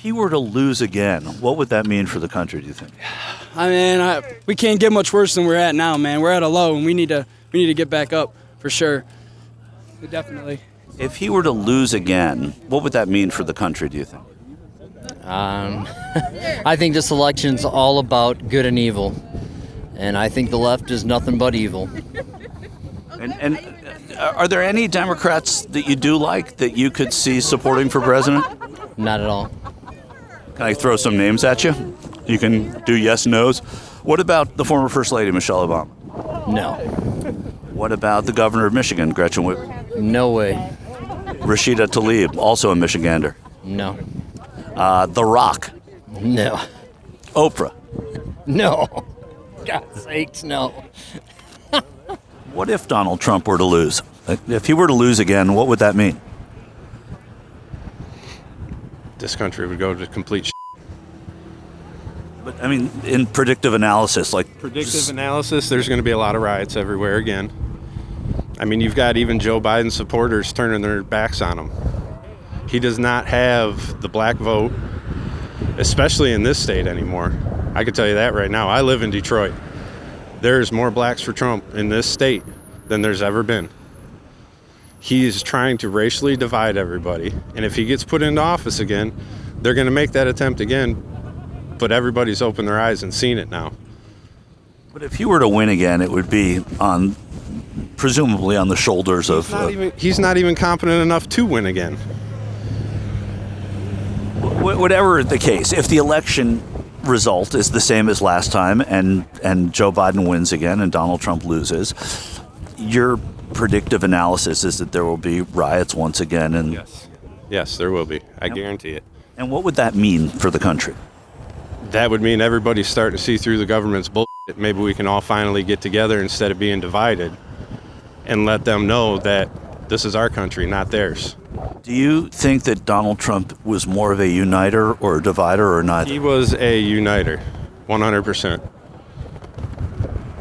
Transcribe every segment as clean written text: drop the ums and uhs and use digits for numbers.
he were to lose again, what would that mean for the country, do you think? I mean, we can't get much worse than we're at now, man. We're at a low, and we need to get back up for sure. Definitely. If he were to lose again, what would that mean for the country, do you think? I think this election's all about good and evil, and I think the left is nothing but evil. And are there any Democrats that you do like that you could see supporting for president? Not at all. Can I throw some names at you? You can do yes, no's. What about the former First Lady, Michelle Obama? No. What about the governor of Michigan, Gretchen Whitmer? No way. Rashida Tlaib, also a Michigander. No. The Rock. No. Oprah. No. God's sakes, no. What if Donald Trump were to lose? If he were to lose again, what would that mean? This country would go to complete But I mean, in predictive analysis, Predictive analysis, there's going to be a lot of riots everywhere again. I mean, you've got even Joe Biden supporters turning their backs on him. He does not have the black vote, especially in this state anymore. I can tell you that right now. I live in Detroit. There's more blacks for Trump in this state than there's ever been. He is trying to racially divide everybody. And if he gets put into office again, they're going to make that attempt again. But everybody's opened their eyes and seen it now. But if he were to win again, it would be presumably on the shoulders of... He's not even competent enough to win again. Whatever the case, if the election result is the same as last time and Joe Biden wins again and Donald Trump loses, your predictive analysis is that there will be riots once again. And Yes, there will be. I guarantee it. And what would that mean for the country? That would mean everybody's starting to see through the government's bullshit. Maybe we can all finally get together instead of being divided and let them know that this is our country, not theirs. Do you think that Donald Trump was more of a uniter or a divider or neither? He was a uniter, 100%.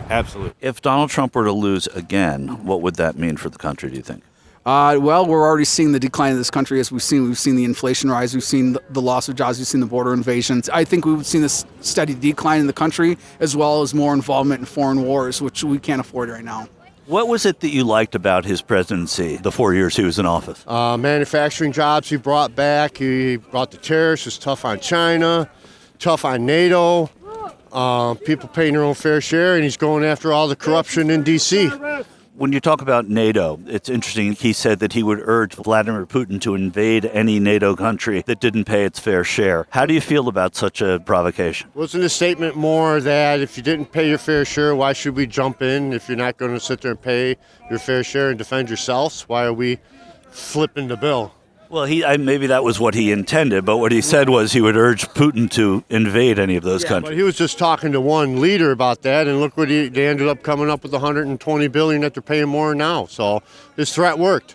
Absolutely. If Donald Trump were to lose again, what would that mean for the country, do you think? Well, we're already seeing the decline of this country, as we've seen. We've seen the inflation rise. We've seen the loss of jobs. We've seen the border invasions. I think we've seen this steady decline in the country, as well as more involvement in foreign wars, which we can't afford right now. What was it that you liked about his presidency, the 4 years he was in office? Manufacturing jobs he brought back. He brought the tariffs. Was tough on China, tough on NATO. People paying their own fair share, and he's going after all the corruption in D.C. When you talk about NATO, it's interesting. He said that he would urge Vladimir Putin to invade any NATO country that didn't pay its fair share. How do you feel about such a provocation? Wasn't the statement more that if you didn't pay your fair share, why should we jump in? If you're not going to sit there and pay your fair share and defend yourselves, why are we flipping the bill? Well, maybe that was what he intended, but what he said was he would urge Putin to invade any of those countries. But he was just talking to one leader about that, and look what they ended up coming up with $120 billion that they're paying more now. So his threat worked.